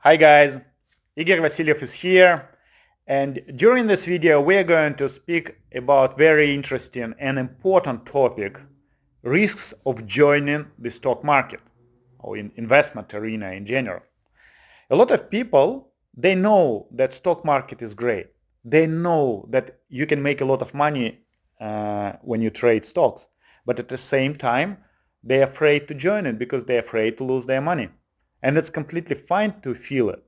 Hi guys, Igor Vasilyev is here, and during this video we are going to speak about very interesting and important topic: risks of joining the stock market or in investment arena in general. A lot of people, they know that stock market is great. They know that you can make a lot of money when you trade stocks, but at the same time they're afraid to join it because they're afraid to lose their money. And it's completely fine to feel it.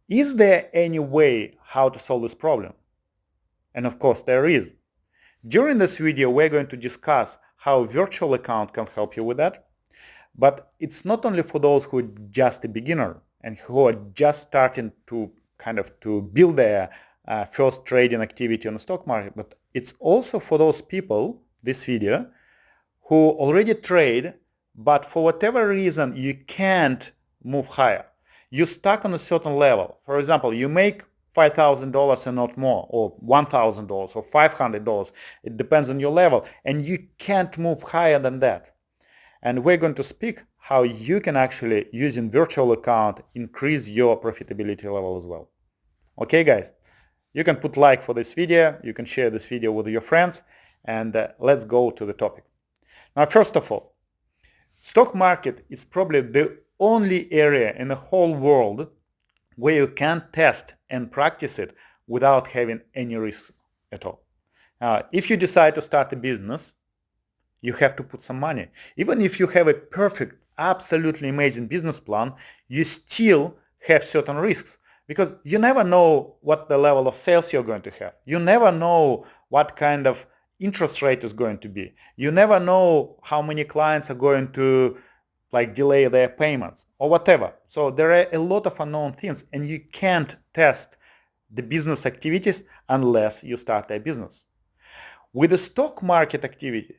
Is there any way how to solve this problem? And of course there is. During this video we're going to discuss how a virtual account can help you with that. But it's not only for those who are just a beginner and who are just starting to to build their first trading activity on the stock market, but it's also for those people, this video, who already trade, but for whatever reason you can't move higher. You're stuck on a certain level. For example, you make $5,000 and not more, or $1,000 or $500. It depends on your level, and you can't move higher than that. And we're going to speak how you can actually, using virtual account, increase your profitability level as well. Okay guys, you can put like for this video, you can share this video with your friends, and let's go to the topic. Now, first of all, stock market is probably the only area in the whole world where you can test and practice it without having any risks at all. If you decide to start a business, you have to put some money. Even if you have a perfect, absolutely amazing business plan, you still have certain risks because you never know what the level of sales you're going to have. You never know what kind of interest rate is going to be. You never know how many clients are going to delay their payments or whatever. So there are a lot of unknown things, and you can't test the business activities unless you start a business. With the stock market activity,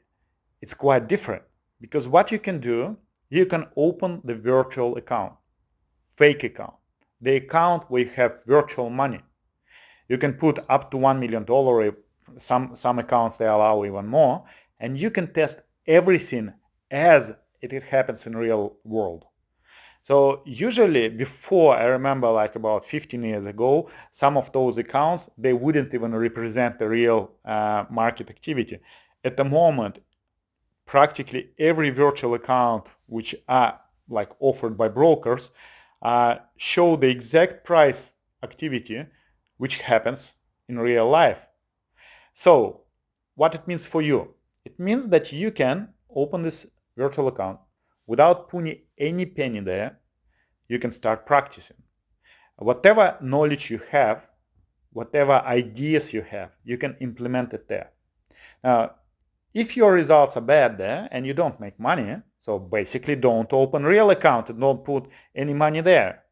it's quite different because what you can do, you can open the virtual account, fake account, the account where you have virtual money. You can put up to $1 million. Some accounts they allow even more, and you can test everything as it happens in real world. So usually before, I remember about 15 years ago, some of those accounts, they wouldn't even represent the real market activity. At the moment, practically every virtual account which are offered by brokers show the exact price activity which happens in real life. So what it means for you? It means that you can open this virtual account without putting any penny there. You can start practicing. Whatever knowledge you have, whatever ideas you have, you can implement it there. Now, if your results are bad there and you don't make money, so basically don't open real account and don't put any money there.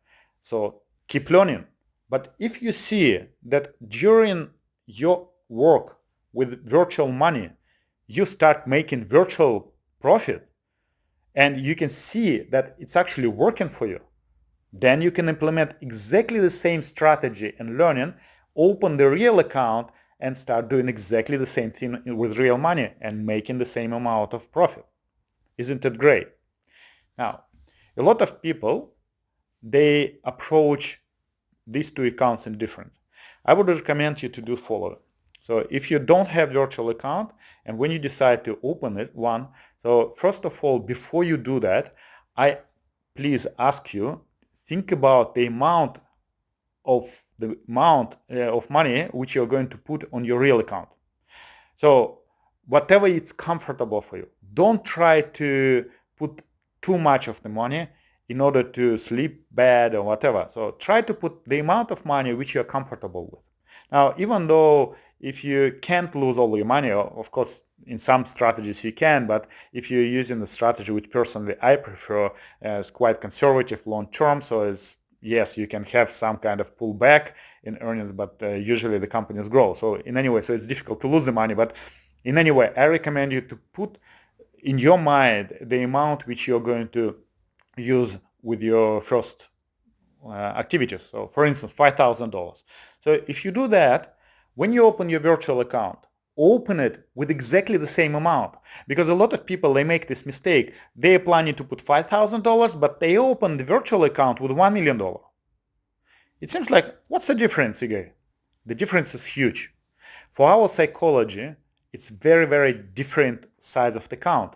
So keep learning. But if you see that during your work with virtual money, you start making virtual profit and you can see that it's actually working for you, then you can implement exactly the same strategy and learning, open the real account and start doing exactly the same thing with real money and making the same amount of profit. Isn't it great? Now, a lot of people, they approach these two accounts in different. I would recommend you to do following. So if you don't have virtual account and when you decide to open it, so first of all, before you do that, I please ask you, think about the amount of money which you're going to put on your real account. So whatever it's comfortable for you. Don't try to put too much of the money in order to sleep bad or whatever. So try to put the amount of money which you're comfortable with. Now, even though if you can't lose all your money, of course, in some strategies you can, but if you're using the strategy which personally I prefer as quite conservative long term, so it's, yes, you can have some kind of pullback in earnings, but usually the companies grow. So in any way, so it's difficult to lose the money, but in any way, I recommend you to put in your mind the amount which you're going to use with your first activities. So for instance, $5,000. So if you do that, when you open your virtual account, open it with exactly the same amount. Because a lot of people, they make this mistake. They are planning to put $5,000, but they open the virtual account with $1 million. It seems like, what's the difference, Igor? The difference is huge. For our psychology, it's very, very different size of the account.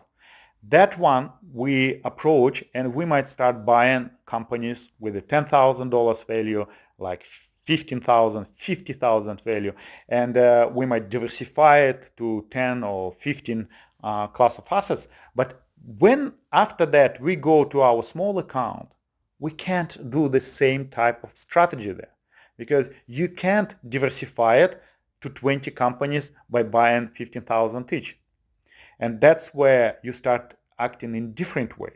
That one we approach, and we might start buying companies with a $10,000 value, like 15,000, 50,000 value, and we might diversify it to 10 or 15 class of assets. But when after that we go to our small account, we can't do the same type of strategy there, because you can't diversify it to 20 companies by buying 15,000 each. And that's where you start acting in different way.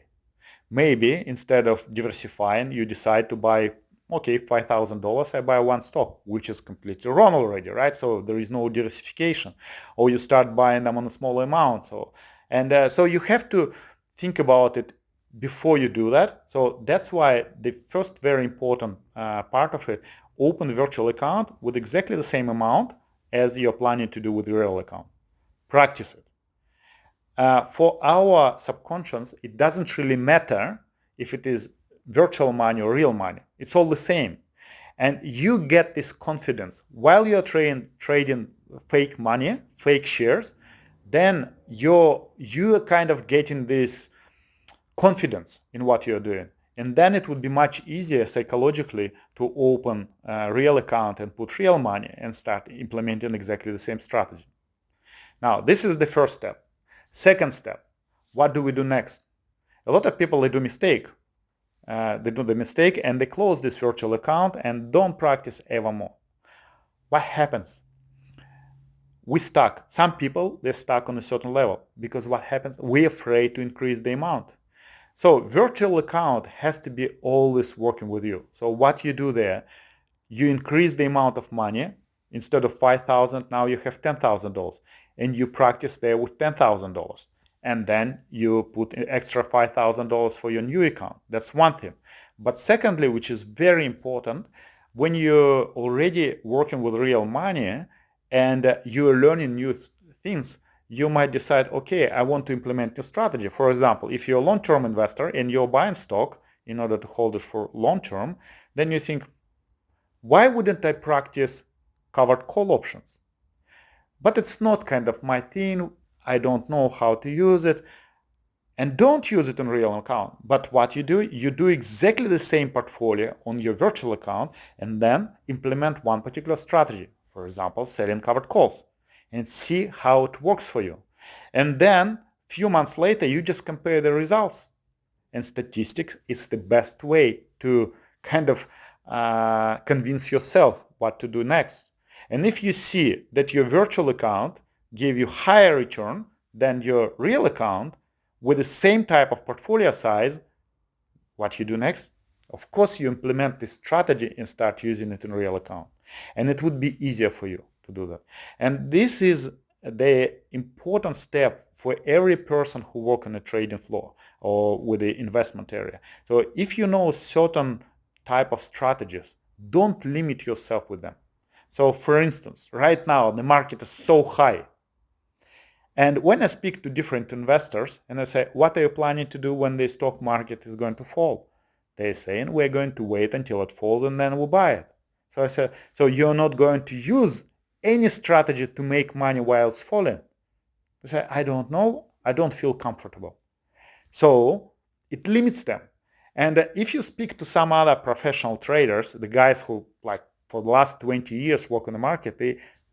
Maybe instead of diversifying, you decide to buy, okay, $5,000, I buy one stock, which is completely wrong already, right? So there is no diversification. Or you start buying them on a small amount. So you have to think about it before you do that. So that's why the first very important part of it, open a virtual account with exactly the same amount as you're planning to do with your real account. Practice it. For our subconscious, it doesn't really matter if it is virtual money or real money. It's all the same. And you get this confidence while you're trading fake money, fake shares, then you're kind of getting this confidence in what you're doing. And then it would be much easier psychologically to open a real account and put real money and start implementing exactly the same strategy. Now, this is the first step. Second step, what do we do next? A lot of people, they do mistake. They do the mistake and they close this virtual account and don't practice ever more. What happens? We stuck. Some people, they're stuck on a certain level because what happens? We're afraid to increase the amount. So virtual account has to be always working with you. So what you do there, you increase the amount of money. Instead of $5,000, now you have $10,000. And you practice there with $10,000. And then you put an extra $5,000 for your new account. That's one thing. But secondly, which is very important, when you're already working with real money and you're learning new things, you might decide, okay, I want to implement a strategy. For example, if you're a long-term investor and you're buying stock in order to hold it for long-term, then you think, why wouldn't I practice covered call options? But it's not kind of my thing. I don't know how to use it. And don't use it on real account. But what you do exactly the same portfolio on your virtual account and then implement one particular strategy. For example, selling covered calls. And see how it works for you. And then a few months later, you just compare the results. And statistics is the best way to kind of convince yourself what to do next. And if you see that your virtual account gave you higher return than your real account with the same type of portfolio size, what you do next? Of course, you implement this strategy and start using it in real account. And it would be easier for you to do that. And this is the important step for every person who works on a trading floor or with the investment area. So if you know certain type of strategies, don't limit yourself with them. So for instance, right now the market is so high. And when I speak to different investors and I say, what are you planning to do when the stock market is going to fall? They're saying, we're going to wait until it falls and then we'll buy it. So I said, so you're not going to use any strategy to make money while it's falling? They say, I don't know. I don't feel comfortable. So it limits them. And if you speak to some other professional traders, the guys who like for the last 20 years work on the market,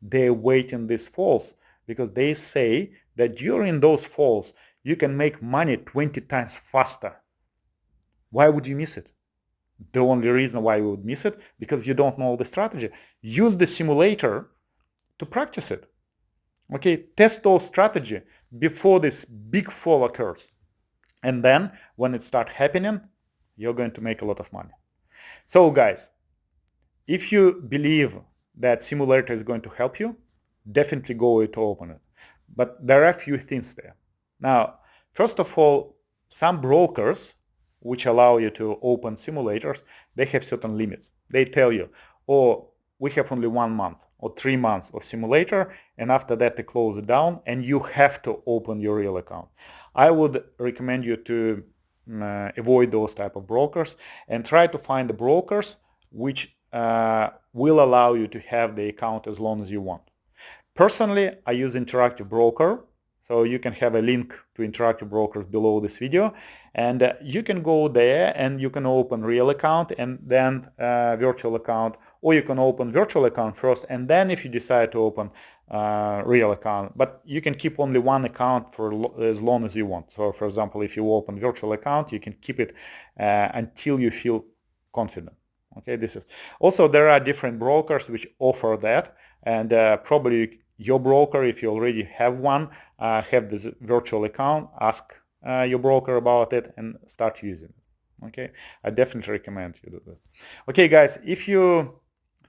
they're waiting these falls because they say that during those falls, you can make money 20 times faster. Why would you miss it? The only reason why you would miss it, because you don't know the strategy. Use the simulator to practice it. Okay, test those strategy before this big fall occurs. And then when it starts happening, you're going to make a lot of money. So guys, if you believe that simulator is going to help you, definitely go to open it. But there are a few things there. Now, first of all, some brokers which allow you to open simulators, they have certain limits. They tell you, oh, we have only 1 month or 3 months of simulator, and after that they close it down and you have to open your real account. I would recommend you to avoid those type of brokers and try to find the brokers which will allow you to have the account as long as you want. Personally, I use Interactive Broker, so you can have a link to Interactive Brokers below this video, and you can go there and you can open real account and then virtual account, or you can open virtual account first and then if you decide to open real account, but you can keep only one account for as long as you want. So for example, if you open virtual account, you can keep it until you feel confident. Okay, this is also, there are different brokers which offer that, and probably your broker, if you already have one, have this virtual account, ask your broker about it and start using it. Okay, I definitely recommend you do this. Okay guys, if you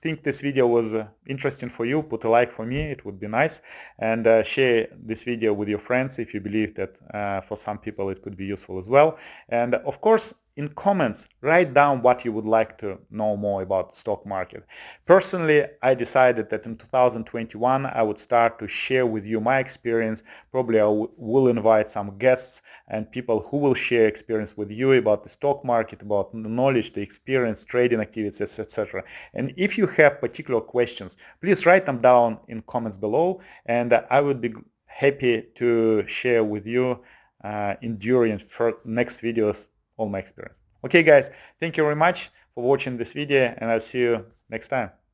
think this video was interesting for you, put a like for me, it would be nice, and share this video with your friends if you believe that for some people it could be useful as well. And of course, in comments, write down what you would like to know more about the stock market. Personally, I decided that in 2021 I would start to share with you my experience. Probably I will invite some guests and people who will share experience with you about the stock market, about the knowledge, the experience, trading activities, etc. And if you have particular questions, please write them down in comments below, and I would be happy to share with you during next videos all my experience. Okay guys, thank you very much for watching this video, and I'll see you next time.